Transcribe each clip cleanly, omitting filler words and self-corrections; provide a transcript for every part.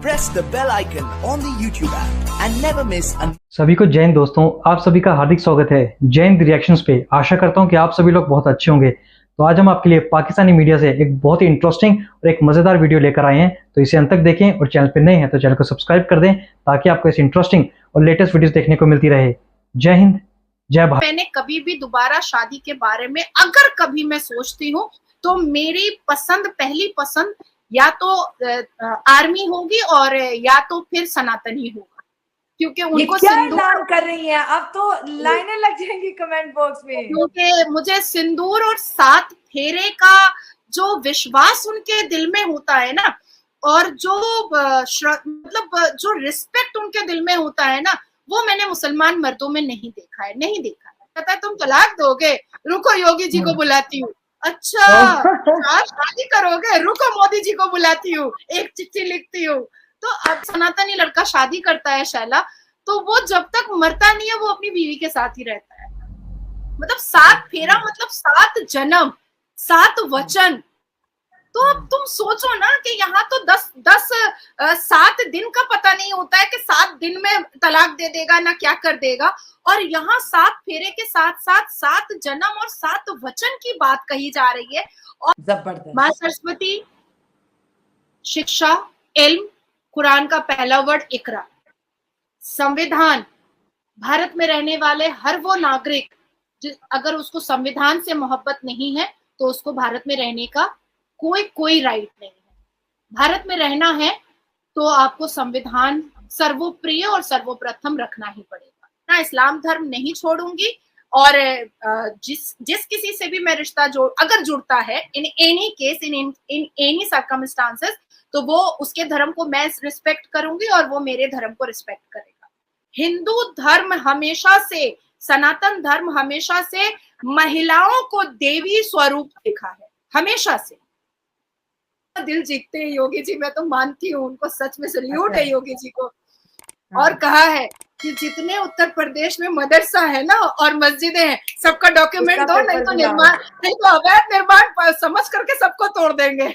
press the bell icon on the YouTube app and never miss an... सभी को जय हिंद दोस्तों, आप सभी का हार्दिक स्वागत है जय हिंद रिएक्शंस पे। आशा करता हूं कि आप सभी लोग बहुत अच्छे होंगे। तो आज हम आपके लिए पाकिस्तानी मीडिया से एक बहुत ही इंटरेस्टिंग और एक मजेदार वीडियो लेकर आए हैं, तो इसे अंत तक देखें और चैनल पे नए हैं तो चैनल को सब्सक्राइब कर दें ताकि आपको ऐसी इंटरेस्टिंग और लेटेस्ट वीडियोस देखने को मिलती रहे। जय हिंद, जय भारत। मैंने कभी भी दोबारा शादी के बारे में अगर कभी मैं सोचती हूँ तो मेरी पसंद, पहली पसंद या तो आर्मी होगी और या तो फिर सनातनी होगा, क्योंकि उनको क्या ऐलान कर रही हैं? अब तो लाइनें लग जाएंगी कमेंट बॉक्स में, क्योंकि मुझे सिंदूर और 7 फेरे का जो विश्वास उनके दिल में होता है ना, और जो मतलब जो रिस्पेक्ट उनके दिल में होता है ना, वो मैंने मुसलमान मर्दों में नहीं देखा है। कहता है तुम तलाक दोगे, रुको योगी जी को बुलाती हूँ। अच्छा शादी करोगे, रुको मोदी जी को बुलाती हूँ, एक चिट्ठी लिखती हूँ। तो अब सनातनी लड़का शादी करता है शैला, तो वो जब तक मरता नहीं है वो अपनी बीवी के साथ ही रहता है। मतलब 7 फेरा मतलब 7 जन्म, 7 वचन। तो अब तुम सोचो ना कि यहाँ तो 7 दिन का पता नहीं होता है कि 7 दिन में तलाक दे देगा ना क्या कर देगा, और यहाँ 7 फेरे के साथ साथ 7 जन्म और 7 वचन की बात कही जा रही है। और जबरदस्त। माँ सरस्वती, शिक्षा, इल्म, कुरान का पहला वर्ड इकरा, संविधान, भारत में रहने वाले हर वो नागरिक अगर उसको संविधान से मोहब्बत नहीं है तो उसको भारत में रहने का कोई राइट नहीं है। भारत में रहना है तो आपको संविधान सर्वोप्रिय और सर्वप्रथम रखना ही पड़ेगा ना। इस्लाम धर्म नहीं छोड़ूंगी, और जिस किसी से भी मैं रिश्ता अगर जुड़ता है in any case, in any circumstances, तो वो उसके धर्म को मैं रिस्पेक्ट करूंगी और वो मेरे धर्म को रिस्पेक्ट करेगा। हिंदू धर्म हमेशा से, सनातन धर्म हमेशा से महिलाओं को देवी स्वरूप देखा है, हमेशा से। दिल जीतते हैं योगी जी, मैं तो मानती हूँ उनको, सच में सल्यूट है योगी जी को। और कहा है कि जितने उत्तर प्रदेश में मदरसा है ना और मस्जिदें हैं, सबका डॉक्यूमेंट दो, नहीं तो अवैध निर्माण समझ करके सबको तोड़ देंगे।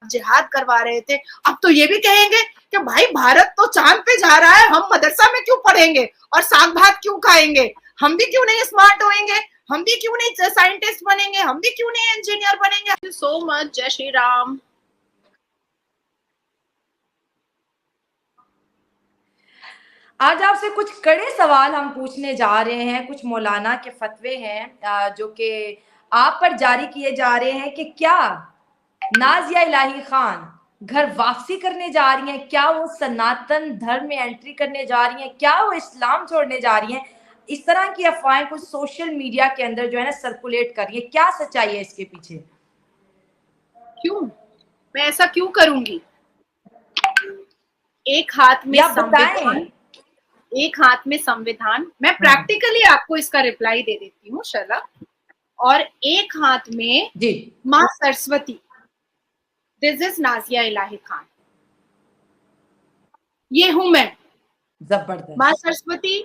जिहाद करवा रहे थे, अब तो ये भी कहेंगे कि भाई भारत तो चांद पे जा रहा है, हम मदरसा में क्यों पढ़ेंगे और साग भात क्यों खाएंगे? हम भी क्यों नहीं स्मार्ट होएंगे? हम भी क्यों नहीं साइंटिस्ट बनेंगे? हम भी क्यों नहीं इंजीनियर बनेंगे? So much. जय श्री राम। आज आपसे कुछ कड़े सवाल हम पूछने जा रहे हैं। कुछ मौलाना के फतवे हैं जो कि आप पर जारी किए जा रहे हैं कि क्या नाजिया इलाही खान घर वापसी करने जा रही हैं, क्या वो सनातन धर्म में एंट्री करने जा रही हैं, क्या वो इस्लाम छोड़ने जा रही हैं। इस तरह की अफवाहें कुछ सोशल मीडिया के अंदर जो है ना सर्कुलेट कर रही है। क्या सच्चाई है इसके पीछे? क्यों मैं ऐसा क्यों करूंगी? एक हाथ में संविधान, एक हाथ में संविधान, मैं प्रैक्टिकली आपको इसका रिप्लाई दे देती हूँ शैला, और एक हाथ में माँ सरस्वती। दिस इज नाजिया इलाही खान, ये हूं मैं। जबरदस्त। माँ सरस्वती,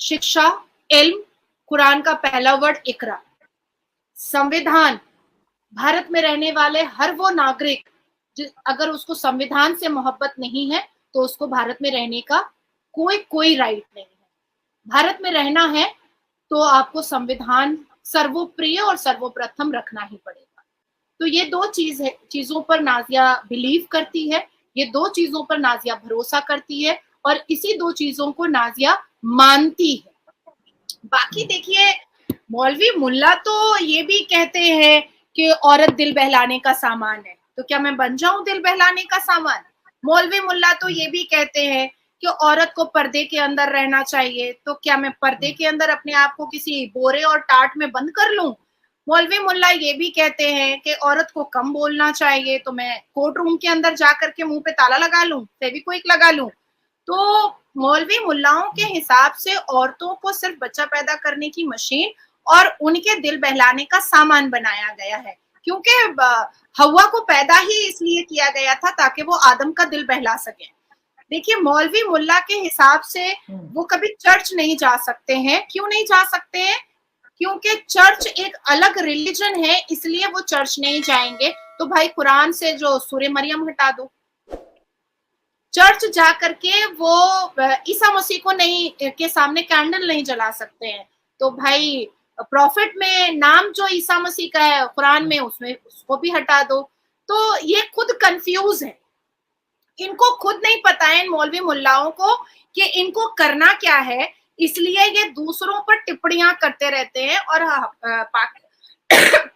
शिक्षा, इल्म, कुरान का पहला वर्ड इकरा, संविधान, भारत में रहने वाले हर वो नागरिक अगर उसको संविधान से मोहब्बत नहीं है तो उसको भारत में रहने का कोई राइट नहीं है। भारत में रहना है तो आपको संविधान सर्वोप्रिय और सर्वप्रथम रखना ही पड़ेगा। तो ये 2 चीजों पर नाजिया बिलीव करती है, ये 2 चीजों पर नाजिया भरोसा करती है, और इसी 2 चीजों को नाजिया मानती है। बाकी देखिए, मौलवी मुल्ला तो ये भी कहते हैं कि औरत दिल बहलाने का सामान है, तो क्या मैं बन जाऊं दिल बहलाने का सामान? मौलवी मुल्ला तो ये भी कहते हैं कि औरत को पर्दे के अंदर रहना चाहिए, तो क्या मैं पर्दे के अंदर अपने आप को किसी बोरे और टाट में बंद कर लूं? मौलवी मुल्ला ये भी कहते हैं कि औरत को कम बोलना चाहिए, तो मैं कोर्ट रूम के अंदर जाकर के मुंह पे ताला लगा लूं, फेविक्विक लगा लूं। तो मौलवी मुल्लाओं के हिसाब से औरतों को सिर्फ बच्चा पैदा करने की मशीन और उनके दिल बहलाने का सामान बनाया गया है, क्योंकि हवा को पैदा ही इसलिए किया गया था ताकि वो आदम का दिल बहला सके। देखिए, मौलवी मुल्ला के हिसाब से वो कभी चर्च नहीं जा सकते हैं। क्यों नहीं जा सकते हैं? क्योंकि चर्च एक अलग रिलीजन है, इसलिए वो चर्च नहीं जाएंगे। तो भाई कुरान से जो सूरह मरियम हटा दो, चर्च जा करके वो ईसा मसीह को नहीं के सामने कैंडल नहीं जला सकते हैं। तो भाई प्रॉफिट में नाम जो ईसा मसीह का है कुरान में, उसमें उसको भी हटा दो। तो ये खुद कंफ्यूज है, इनको खुद नहीं पता है इन मौलवी मुल्लाओं को कि इनको करना क्या है, इसलिए ये दूसरों पर टिप्पणियां करते रहते हैं। और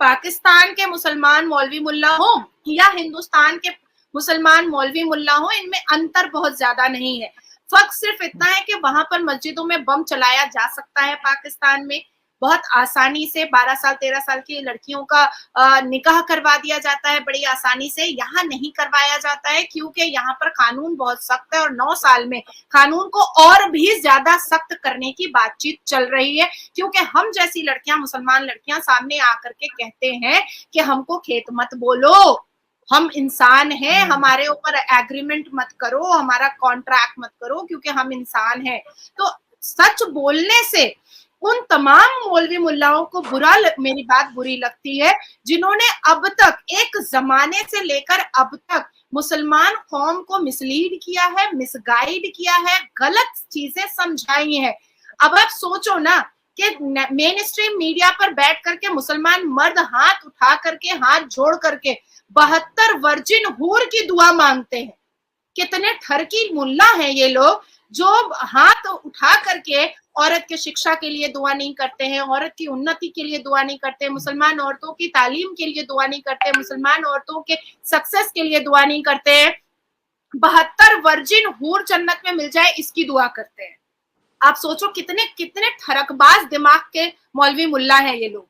पाकिस्तान के मुसलमान मौलवी मुल्ला हो या हिंदुस्तान के मुसलमान मौलवी मुल्ला हो, इनमें अंतर बहुत ज्यादा नहीं है। फर्क सिर्फ इतना है कि वहां पर मस्जिदों में बम चलाया जा सकता है पाकिस्तान में बहुत आसानी से। 12 साल 13 साल की लड़कियों का निकाह करवा दिया जाता है बड़ी आसानी से। यहाँ नहीं करवाया जाता है क्योंकि यहाँ पर कानून बहुत सख्त है और 9 साल में कानून को और भी ज्यादा सख्त करने की बातचीत चल रही है, क्योंकि हम जैसी लड़कियां, मुसलमान लड़कियां सामने आकर के कहते हैं कि हमको खेत मत बोलो, हम इंसान हैं, हमारे ऊपर एग्रीमेंट मत करो, हमारा कॉन्ट्रैक्ट मत करो, क्योंकि हम इंसान हैं। तो सच बोलने से उन तमाम मौलवी मुल्लाओं को मेरी बात बुरी लगती है जिन्होंने अब तक एक जमाने से लेकर अब तक मुसलमान कौम को मिसलीड किया है, मिसगाइड किया है, गलत चीजें समझाई है। अब आप सोचो ना कि मेन स्ट्रीम मीडिया पर बैठ करके मुसलमान मर्द हाथ उठा करके, हाथ जोड़ करके 72 वर्जिन हूर की दुआ मांगते हैं। कितने ठरकी मुल्ला हैं ये लोग जो हाथ उठा करके औरत के शिक्षा के लिए दुआ नहीं करते हैं, औरत की उन्नति के लिए दुआ नहीं करते, मुसलमान औरतों की तालीम के लिए दुआ नहीं करते, मुसलमान औरतों के सक्सेस के लिए दुआ नहीं करते हैं। 72 वर्जिन हूर जन्नत में मिल जाए इसकी दुआ करते हैं। आप सोचो कितने कितने ठरकबाज दिमाग के मौलवी मुल्ला हैं ये लोग।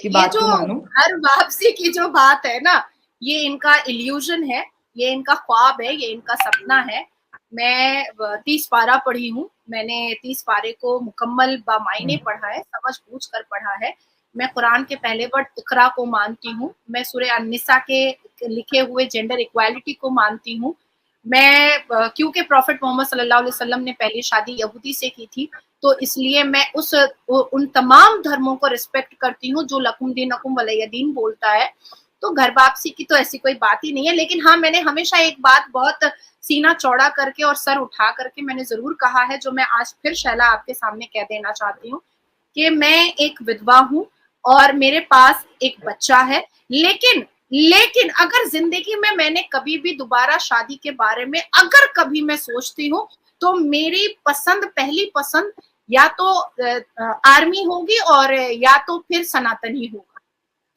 ये जो घर वापसी की जो बात है ना, ये इनका इल्यूजन है, ये इनका ख्वाब है, ये इनका सपना है। मैं 30 पारा पढ़ी हूँ, मैंने 30 पारे को मुकम्मल बामायने पढ़ा है, समझ बूझ कर पढ़ा है। मैं कुरान के पहले वर्ड इकरा को मानती हूँ, मैं सूरह अन-निसा के लिखे हुए जेंडर इक्वालिटी को मानती हूँ। मैं क्योंकि प्रॉफिट मोहम्मद सल्लल्लाहु अलैहि वसल्लम ने पहली शादी यहूदी से की थी, तो इसलिए मैं उन तमाम धर्मों को रिस्पेक्ट करती हूँ जो लकुम दीनकुम वलिय दीन बोलता है। तो घर वापसी की तो ऐसी कोई बात ही नहीं है। लेकिन हाँ, मैंने हमेशा एक बात बहुत सीना चौड़ा करके और सर उठा करके मैंने जरूर कहा है, जो मैं आज फिर शैला आपके सामने कह देना चाहती हूँ कि मैं एक विधवा हूँ और मेरे पास एक बच्चा है। लेकिन अगर जिंदगी में मैंने कभी भी दोबारा शादी के बारे में अगर कभी मैं सोचती हूँ, तो मेरी पसंद, पहली पसंद या तो आर्मी होगी और या तो फिर सनातनी होगा,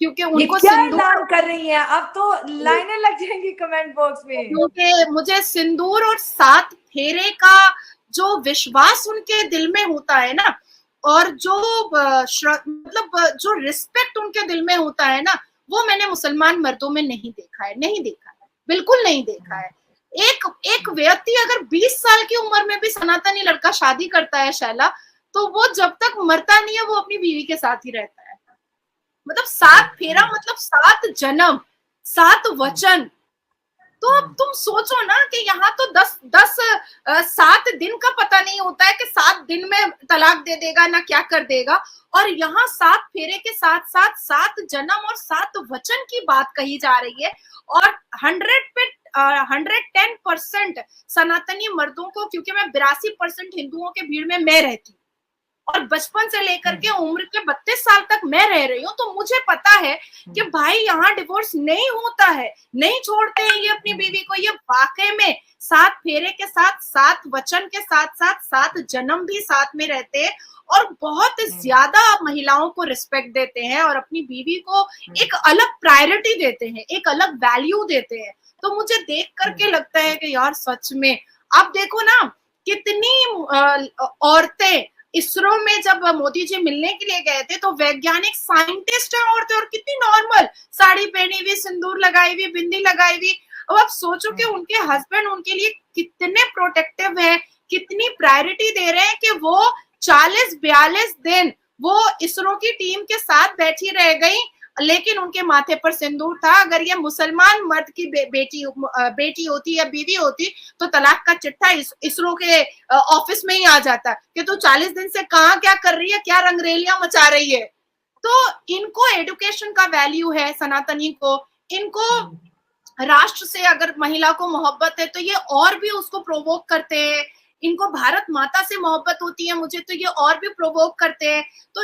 क्योंकि उनको क्या ऐलान कर रही हैं, अब तो लाइनें लग जाएंगी कमेंट बॉक्स में। क्योंकि मुझे सिंदूर और 7 फेरे का जो विश्वास उनके दिल में होता है ना, और जो मतलब जो रिस्पेक्ट उनके दिल में होता है ना, वो मैंने मुसलमान मर्दों में नहीं देखा है, बिल्कुल नहीं देखा है। एक व्यक्ति अगर 20 साल की उम्र में भी सनातनी लड़का शादी करता है शैला, तो वो जब तक मरता नहीं है वो अपनी बीवी के साथ ही रहता है। मतलब 7 फेरा मतलब 7 जन्म, 7 वचन। तो अब तुम सोचो ना कि यहाँ तो 7 दिन का पता नहीं होता है कि 7 दिन में तलाक दे देगा ना क्या कर देगा, और यहाँ 7 फेरे के साथ साथ 7 जन्म और 7 वचन की बात कही जा रही है। और 110% सनातनी मर्दों को, क्योंकि मैं 82% हिंदुओं के भीड़ में मैं रहती हूँ और बचपन से लेकर के उम्र के 32 साल तक मैं रह रही हूँ, तो मुझे पता है कि भाई यहाँ डिवोर्स नहीं होता है, नहीं छोड़ते हैं ये अपनी बीवी को। ये वाकई में 7 फेरे के साथ 7 वचन के साथ साथ 7 जन्म भी साथ में रहते हैं और बहुत ज्यादा महिलाओं को रिस्पेक्ट देते हैं और अपनी बीवी को एक अलग प्रायोरिटी देते हैं, एक अलग वैल्यू देते हैं। तो मुझे देख करके लगता है कि यार सच में, आप देखो ना कितनी औरतें इसरो में जब मोदी जी मिलने के लिए गए थे, तो वैज्ञानिक साइंटिस्ट है औरतें, और कितनी नॉर्मल साड़ी पहनी हुई, सिंदूर लगाई हुई, बिंदी लगाई हुई। अब आप सोचो कि उनके हस्बैंड उनके लिए कितने प्रोटेक्टिव है, कितनी प्रायोरिटी दे रहे हैं कि वो 40-42 दिन वो इसरो की टीम के साथ बैठी रह गई, लेकिन उनके माथे पर सिंदूर था। अगर ये मुसलमान मर्द की बेटी होती या बीवी होती तो तलाक का चिट्ठा इसरो के ऑफिस में ही आ जाता कि तू 40 दिन से कहाँ क्या कर रही है, क्या रंगरेलियां मचा रही है। तो इनको एजुकेशन का वैल्यू है, सनातनी को, इनको राष्ट्र से अगर महिला को मोहब्बत है तो ये और भी उसको प्रोवोक करते हैं। इनको भारत माता से मोहब्बत होती है मुझे तो ये और भी प्रोवोक करते हैं। तो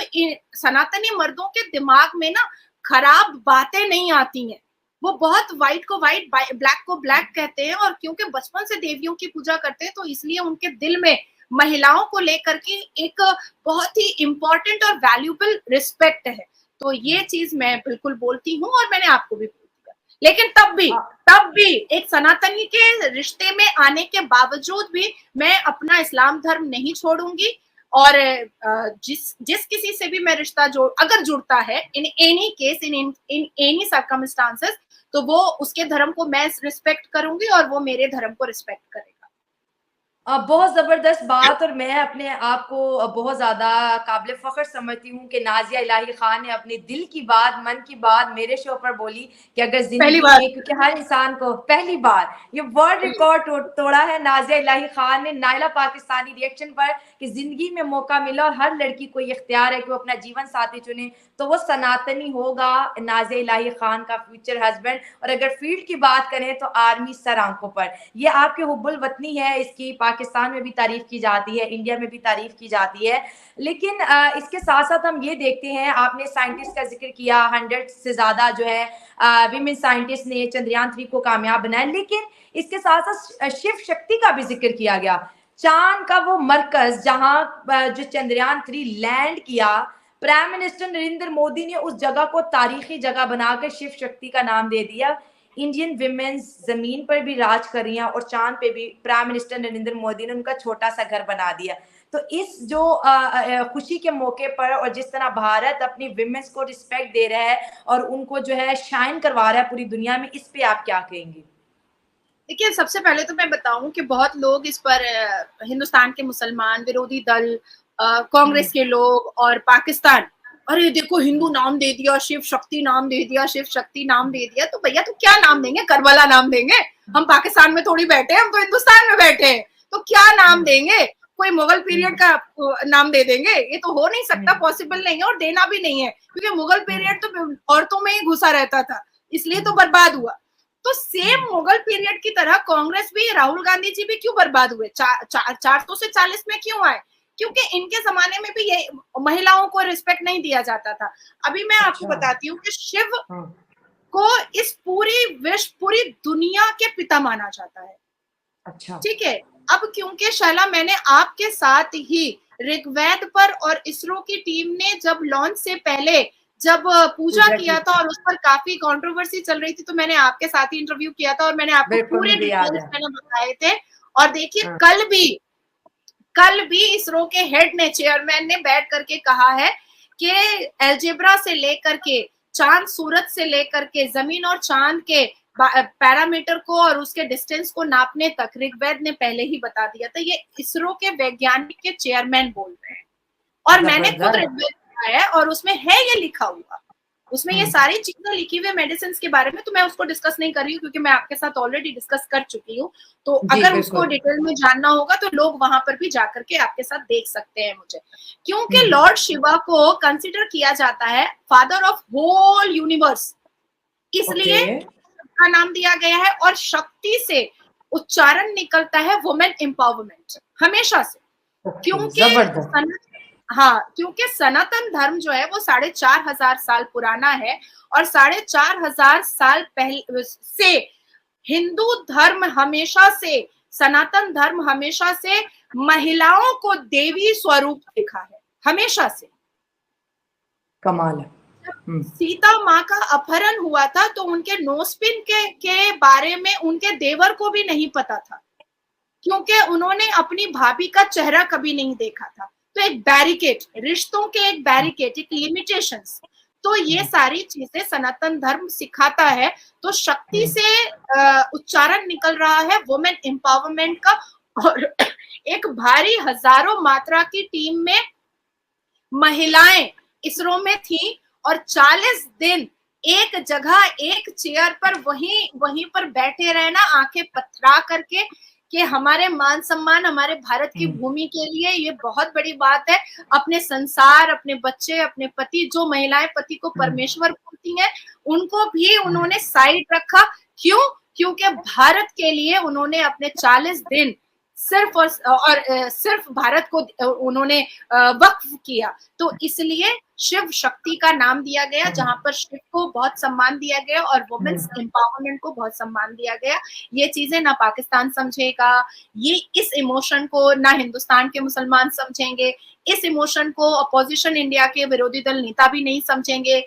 सनातनी मर्दों के दिमाग में ना खराब बातें नहीं आती हैं, वो बहुत व्हाइट को व्हाइट ब्लैक को ब्लैक कहते हैं। और क्योंकि बचपन से देवियों की पूजा करते हैं तो इसलिए उनके दिल में महिलाओं को लेकर के एक बहुत ही इंपॉर्टेंट और वैल्यूबल रिस्पेक्ट है। तो ये चीज मैं बिल्कुल बोलती हूँ और मैंने आपको भी बोल दिया। लेकिन तब भी एक सनातनी के रिश्ते में आने के बावजूद भी मैं अपना इस्लाम धर्म नहीं छोड़ूंगी। और जिस किसी से भी मैं रिश्ता अगर जुड़ता है in any case in any circumstances तो वो उसके धर्म को मैं रिस्पेक्ट करूंगी और वो मेरे धर्म को रिस्पेक्ट करेगा। बहुत जबरदस्त बात। और मैं अपने आप को बहुत ज्यादा काबिल फख्र समझती हूँ कि नाजिया इलाही खान ने अपने दिल की बात, मन की बात मेरे शो पर बोली कि अगर जिंदगी में, क्योंकि हर इंसान को पहली बार ये वर्ल्ड रिकॉर्ड तोड़ा है नाजिया इलाही खान ने नायला पाकिस्तानी रिएक्शन पर कि जिंदगी में मौका मिला और हर लड़की को ये इख्तियार है कि वो अपना जीवन साथी चुने तो वो सनातनी होगा नाजिया इलाही खान का फ्यूचर हस्बैंड। और अगर फील्ड की बात करें तो आर्मी सर आंखों पर। ये आपके हुब्बुल वतनी है, इसकी पाकिस्तान में भी तारीफ की जाती है, इंडिया में भी तारीफ की जाती है। लेकिन इसके साथ साथ हम ये देखते हैं, आपने साइंटिस्ट का जिक्र किया, 100 से ज्यादा जो है विमेन साइंटिस्ट ने चंद्रयान 3 को कामयाब बनाया। लेकिन इसके साथ साथ शिव शक्ति का भी जिक्र किया गया, चांद का वो मरकज जहां जो चंद्रयान 3 लैंड किया, प्राइम मिनिस्टर नरेंद्र मोदी ने उस जगह को तारीखी जगह बनाकर शिव शक्ति का नाम दे दिया। इंडियन विमेन्स जमीन पर भी राज कर रही हैं और चांद पे भी प्राइम मिनिस्टर नरेंद्र मोदी ने उनका छोटा सा घर बना दिया। तो इस जो खुशी के मौके पर और जिस तरह भारत अपनी विमेन्स को रिस्पेक्ट दे रहा है और उनको जो है शाइन करवा रहा है पूरी दुनिया में, इस पे आप क्या कहेंगे? देखिए, सबसे पहले तो मैं बताऊं कि बहुत लोग इस पर हिंदुस्तान के मुसलमान, विरोधी दल, कांग्रेस के लोग और पाकिस्तान, अरे देखो हिंदू नाम दे दिया, शिव शक्ति नाम दे दिया, शिव शक्ति नाम दे दिया। तो भैया तो क्या नाम देंगे? करबला नाम देंगे? हम पाकिस्तान में थोड़ी बैठे हैं, हम तो हिंदुस्तान में बैठे हैं, तो क्या नाम देंगे? कोई मुगल पीरियड का नाम दे देंगे? ये तो हो नहीं सकता, पॉसिबल नहीं है और देना भी नहीं है, क्योंकि मुगल पीरियड तो औरतों में ही घुसा रहता था, इसलिए तो बर्बाद हुआ। तो सेम मुगल पीरियड की तरह कांग्रेस भी, राहुल गांधी जी भी क्यों बर्बाद हुए? 400 से 40 में क्यों आए? क्योंकि इनके जमाने में भी ये महिलाओं को रिस्पेक्ट नहीं दिया जाता था। अभी मैं आपको बताती हूँ कि शिव को इस पूरी दुनिया के पिता माना जाता है। अच्छा, ठीक है। अब क्योंकि शैला, मैंने आपके साथ ही ऋग्वेद पर और इसरो की टीम ने जब लॉन्च से पहले जब पूजा किया था और उस पर काफी कंट्रोवर्सी चल रही थी, तो मैंने आपके साथ ही इंटरव्यू किया था और मैंने आपको पूरे डिटेल्स मैंने बताए थे। और देखिए, कल भी इसरो के हेड ने, चेयरमैन ने बैठ करके कहा है कि एल्जेब्रा से लेकर के चांद सूरज से लेकर के जमीन और चांद के पैरामीटर को और उसके डिस्टेंस को नापने तक ऋग्वेद ने पहले ही बता दिया था। ये इसरो के वैज्ञानिक के चेयरमैन बोल रहे हैं और मैंने खुद ऋग्वेद पढ़ा है और उसमें है ये लिखा हुआ, उसमें ये सारी चीजें लिखी हुई मेडिसिन के बारे में। तो मैं उसको डिस्कस नहीं कर रही हूँ क्योंकि मैं आपके साथ ऑलरेडी डिस्कस कर चुकी हूँ। तो अगर उसको डिटेल में जानना होगा तो लोग वहां पर भी जाकर के आपके साथ देख सकते हैं मुझे, क्योंकि लॉर्ड शिवा को कंसिडर किया जाता है फादर ऑफ होल यूनिवर्स, इसलिए का नाम दिया गया है। और शक्ति से उच्चारण निकलता है वुमेन एम्पावरमेंट हमेशा से, क्योंकि सनातन धर्म जो है वो 4,500 साल पुराना है और 4,500 साल पहले से हिंदू धर्म हमेशा से, सनातन धर्म हमेशा से महिलाओं को देवी स्वरूप देखा है, हमेशा से। कमाल है। सीता माँ का अपहरण हुआ था तो उनके नोस्पिन के बारे में उनके देवर को भी नहीं पता था, क्योंकि उन्होंने अपनी भाभी का चेहरा कभी नहीं देखा था। तो एक बैरिकेड, रिश्तों के एक बैरिकेड, एक लिमिटेशंस, तो ये सारी चीजें सनातन धर्म सिखाता है। तो शक्ति से उच्चारण निकल रहा है वुमेन एम्पावरमेंट का। और एक भारी हजारों मात्रा की टीम में महिलाएं इसरो में थी और 40 दिन एक जगह एक चेयर पर वहीं पर बैठे रहना, आंखें पथरा करके, कि हमारे मान सम्मान, हमारे भारत की भूमि के लिए ये बहुत बड़ी बात है। अपने संसार, अपने बच्चे, अपने पति, जो महिलाएं पति को परमेश्वर बोलती हैं, उनको भी उन्होंने साइड रखा। क्यों? क्योंकि भारत के लिए उन्होंने अपने 40 दिन सिर्फ और सिर्फ भारत को उन्होंने वक्फ किया। तो इसलिए शिव शक्ति का नाम दिया गया, जहां पर शिव को बहुत सम्मान दिया गया और वुमेन्स एम्पावरमेंट को बहुत सम्मान दिया गया। ये चीजें ना पाकिस्तान समझेगा, ये इस इमोशन को ना हिंदुस्तान के मुसलमान समझेंगे, इस इमोशन को अपोजिशन इंडिया के विरोधी दल नेता भी नहीं समझेंगे।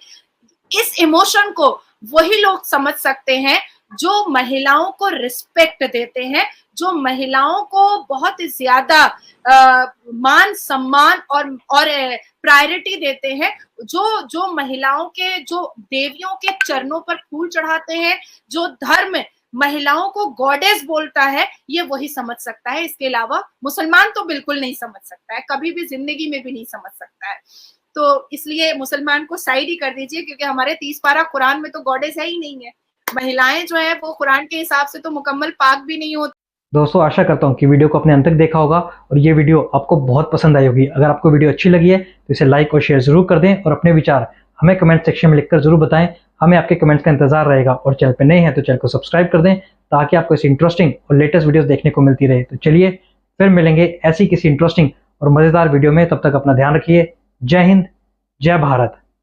इस इमोशन को वही लोग समझ सकते हैं जो महिलाओं को रिस्पेक्ट देते हैं, जो महिलाओं को बहुत ज्यादा मान सम्मान और प्रायोरिटी देते हैं, जो महिलाओं के, जो देवियों के चरणों पर फूल चढ़ाते हैं, जो धर्म महिलाओं को गॉडेस बोलता है, ये वही समझ सकता है। इसके अलावा मुसलमान तो बिल्कुल नहीं समझ सकता है, कभी भी जिंदगी में भी नहीं समझ सकता है। तो इसलिए मुसलमान को साइड ही कर दीजिए, क्योंकि हमारे 30 पारा कुरान में तो गॉडेस है ही नहीं है। महिलाएं जो है वो कुरान के हिसाब से तो मुकम्मल पाक भी नहीं होती। दोस्तों, आशा करता हूँ कि वीडियो को अपने अंत तक देखा होगा और ये वीडियो आपको बहुत पसंद आई होगी। अगर आपको वीडियो अच्छी लगी है तो इसे लाइक और शेयर जरूर कर दें और अपने विचार हमें कमेंट सेक्शन में लिखकर जरूर बताएं। हमें आपके कमेंट्स का इंतजार रहेगा और चैनल पे नए हैं तो चैनल को सब्सक्राइब कर दें ताकि आपको ऐसी इंटरेस्टिंग और लेटेस्ट वीडियोस देखने को मिलती रहे। तो चलिए फिर मिलेंगे ऐसी किसी इंटरेस्टिंग और मजेदार वीडियो में। तब तक अपना ध्यान रखिए। जय हिंद, जय भारत।